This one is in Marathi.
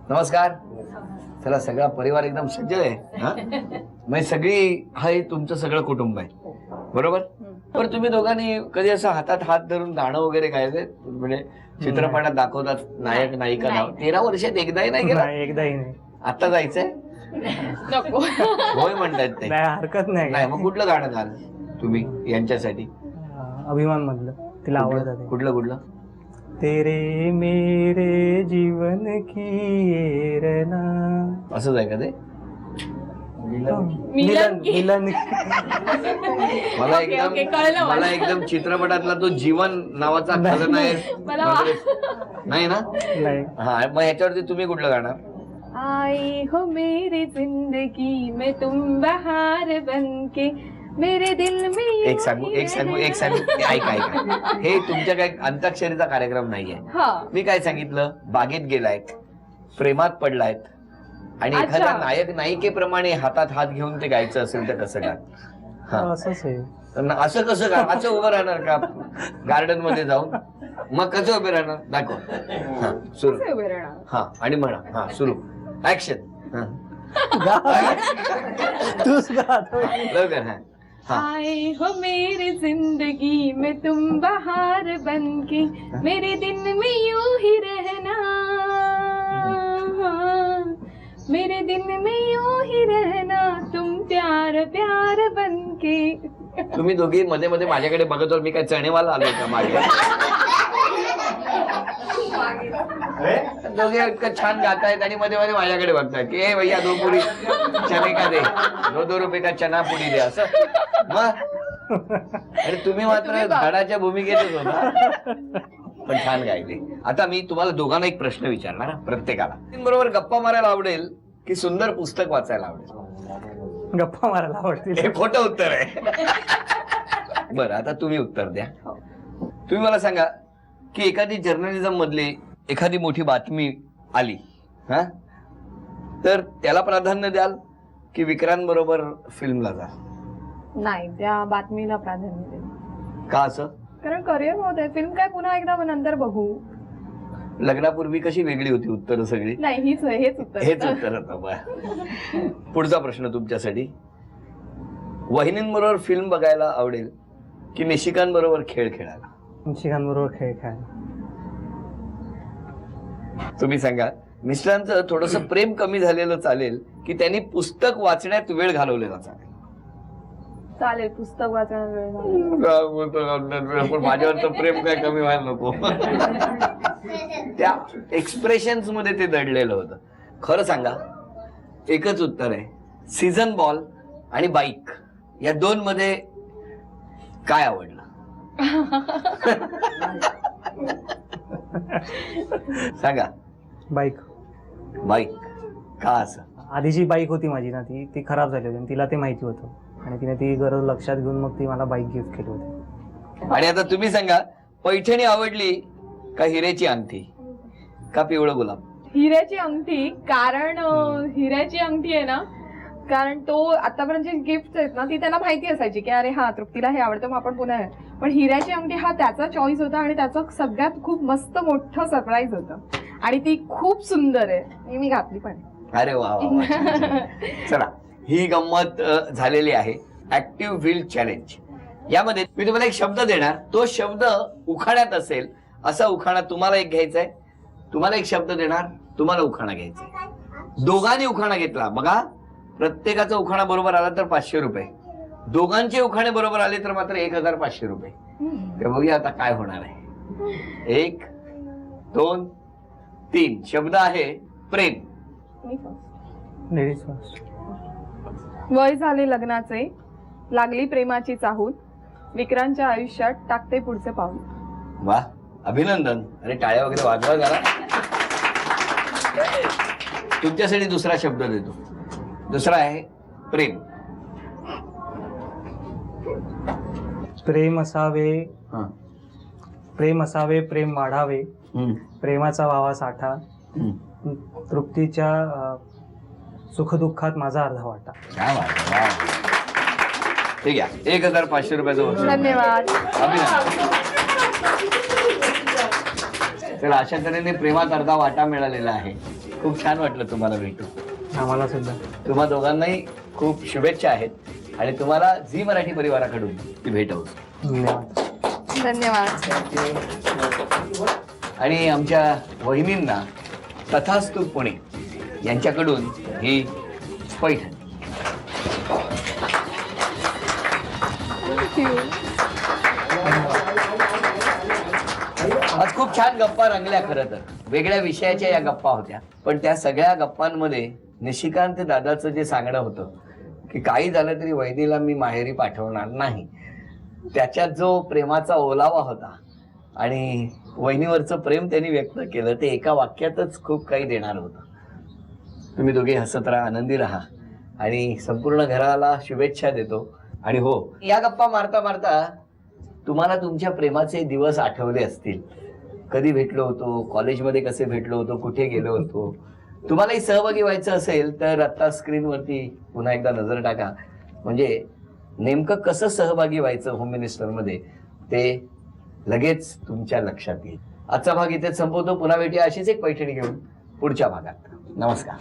नमस्कार. चला सगळा परिवार एकदम सज्ज आहे. म्हणजे सगळी हे तुमचं सगळं कुटुंब आहे बरोबर. पण तुम्ही दोघांनी कधी असं हातात हात धरून गाणं वगैरे गायचंय म्हणजे चित्रपटात दाखवतात नायक नायिका नाव 13 वर्षात एकदाही नाही गेला. एकदाही नाही. आता जायचंय नको. होय म्हणतात ते. नाही हरकत नाही. मग कुठलं गाणं गाल तुम्ही यांच्यासाठी? अभिमान मधलं तिला आवडतं. कुठलं? तेरे मेरे जीवन की येरना. असंच आहे का ते? मिलन. मला एकदम चित्रपटातला तो जीवन नावाचा खलनायक आहे नाही ना. हा मग ह्याच्यावरती तुम्ही कुठलं गाणार? आई हो मेरी जिंदगी में तुम बहार बनके मेरे दिल में एक सांगू ऐका हे तुमच्या काय अंताक्षरीचा कार्यक्रम नाहीये. मी काय सांगितलं, बागेत गेलाय, प्रेमात पडलायत आणि एखाद्या नायक नायिकेप्रमाणे हातात हात घेऊन ते गायचं असेल तर कसं का? असंच आहे. असं कसं का? असं उभं राहणार का गार्डन मध्ये जाऊन? मग कसं उभे राहणार? दाखव. हा सुरू. हा आणि म्हणा. हा सुरू. ऍक्शन. तूच गा. लवकर. हा आए हो मेरी जिंदगी में तुम बहार बनके मेरे दिन में यूं ही रहना, मेरे दिन में यूं ही रहना, तुम प्यार प्यार बनके. तुम्ही दोघी मध्ये मध्ये माझ्याकडे बघत होता. मी काय चणेवाला आलोय का माझ्या? दोघे इतकं छान गातायत आणि मध्ये मध्ये माझ्याकडे बघताय की ए भैया 2 पुरी चने का दे, 2 रुपये का चना पुडी दे असं. मग आणि तुम्ही मात्र झाडाच्या भूमिकेतच होता. पण छान गायले. आता मी तुम्हाला दोघांना एक प्रश्न विचारणार प्रत्येकाला. बरोबर गप्पा मारायला आवडेल की सुंदर पुस्तक वाचायला आवडेल? गप्पा मारायला आवडतील. हे खोटं उत्तर आहे. बरं आता तुम्ही उत्तर द्या. तुम्ही मला सांगा की एखादी जर्नलिझम मधली एखादी मोठी बातमी आली हा तर त्याला प्राधान्य द्याल की विक्रांतबरोबर फिल्मला जा? नाही, त्या बातमीला प्राधान्य देईल. का असं? कारण करिअर होते. फिल्म काय पुन्हा एकदा नंतर बघू. लग्नापूर्वी कशी वेगळी होती उत्तर सगळी? नाही हेच उत्तर होतं. पुढचा प्रश्न तुमच्यासाठी. वहिनींबरोबर फिल्म बघायला आवडेल की निशिकांबरोबर खेळ खेळायला? निशिकांबरोबर खेळ खेळायला. तुम्ही सांगा. मिस्टरांचं थोडस प्रेम कमी झालेलं चालेल की त्यांनी पुस्तक वाचण्यात वेळ घालवलेला चालेल? चालेल, पुस्तक वाचण्यात वेळ. पण माझ्यावरचं प्रेम काय कमी व्हायला नको. त्या एक्सप्रेशन्स मध्ये ते दडलेलं होतं. खरं सांगा, एकच उत्तर आहे. सीझन बॉल आणि बाईक या 2 मध्ये काय आवडलं? सांगा. बाईक. का असं? आधी जी बाईक होती माझी ना ती खराब झाली होती. तिला ते माहिती होतं आणि तिने ती गरज लक्षात घेऊन मग ती मला बाईक गिफ्ट केली होती. आणि आता तुम्ही सांगा, पैठणी आवडली का हिरेची अंगठी का पिवळं गुलाब? हिऱ्याची अंगठी. कारण हिऱ्याची अंगठी आहे ना, कारण तो आतापर्यंत जे गिफ्ट आहेत ना ती त्याला माहिती असायची की अरे हा तृप्तीला हे आवडतं मग आपण पुन्हा. पण हिऱ्याची अंगठी हा त्याचा चॉईस होता आणि त्याचं सगळ्यात खूप मस्त मोठं सरप्राईज होतं आणि ती खूप सुंदर आहे. मी घातली पण. अरे वा वा. चला ही गंमत झालेली आहे. ऍक्टिव्ह फील्ड चॅलेंज यामध्ये मी तुम्हाला एक शब्द देणार. तो शब्द उखाण्यात असेल. असा उखाणा तुम्हाला एक घ्यायचा आहे, तुम्हाला एक शब्द देणार, तुम्हाला उखाणा घ्यायचा आहे. दोघांनी उखाणा घेतला बघा, प्रत्येकाचा उखाणा बरोबर आला तर 500 रुपये. दोघांचे उखाणे बरोबर आले तर मात्र 1500 रुपये. ते बघूया आता काय होणार आहे. 1 2 3 शब्द आहे प्रेम. Ladies first. वय झाले लग्नाचे, लागली प्रेमाची चाहूल, विक्रांतच्या आयुष्यात टाकते पुढचे पाऊल. वा, अभिनंदन. आणि टाळ्या वगैरे वाजवा जरा. तुमच्यासाठी दुसरा शब्द देतो. दुसरा आहे प्रेम. प्रेम असावे, प्रेम वाढावे, प्रेमाचा वावा साठा, तृप्तीच्या सुखदुःखात माझा अर्धा वाटा. ठीक आहे. 1500 रुपयाचं. धन्यवाद. अभिनंदन. तर अशा तऱ्हेने प्रेमात अर्धा वाटा मिळालेला आहे. खूप छान वाटलं तुम्हाला भेटून. आम्हाला सुद्धा. तुम्हा दोघांनाही खूप शुभेच्छा आहेत आणि तुम्हाला झी मराठी परिवाराकडून ती भेट होऊ. धन्यवाद. धन्यवाद. आणि आमच्या वहिनींना तथास्तु पुणे यांच्याकडून ही पैठण. आज खूप छान गप्पा रंगल्या. खरं तर वेगळ्या विषयाच्या या गप्पा होत्या, पण त्या सगळ्या गप्पांमध्ये निशिकांत दादाचं जे सांगणं होतं की काही झालं तरी वहिनीला मी माहेरी पाठवणार नाही, त्याच्यात जो प्रेमाचा ओलावा होता आणि वहिनीवरचं प्रेम त्यांनी व्यक्त केलं ते एका वाक्यातच खूप काही देणार होतं. तुम्ही दोघे हसत राहा, आनंदी राहा आणि संपूर्ण घराला शुभेच्छा देतो. आणि हो, या गप्पा मारता मारता तुम्हाला तुमच्या प्रेमाचे दिवस आठवले असतील. कधी भेटलो होतो, कॉलेजमध्ये कसे भेटलो होतो, कुठे गेलो होतो. तुम्हालाही सहभागी व्हायचं असेल तर आता स्क्रीनवरती पुन्हा एकदा नजर टाका, म्हणजे नेमकं कसं सहभागी व्हायचं होम मिनिस्टरमध्ये ते लगेच तुमच्या लक्षात येईल. आजचा भाग इथेच संपवतो. पुन्हा भेटूया अशीच एक पैठणी घेऊन पुढच्या भागात. नमस्कार.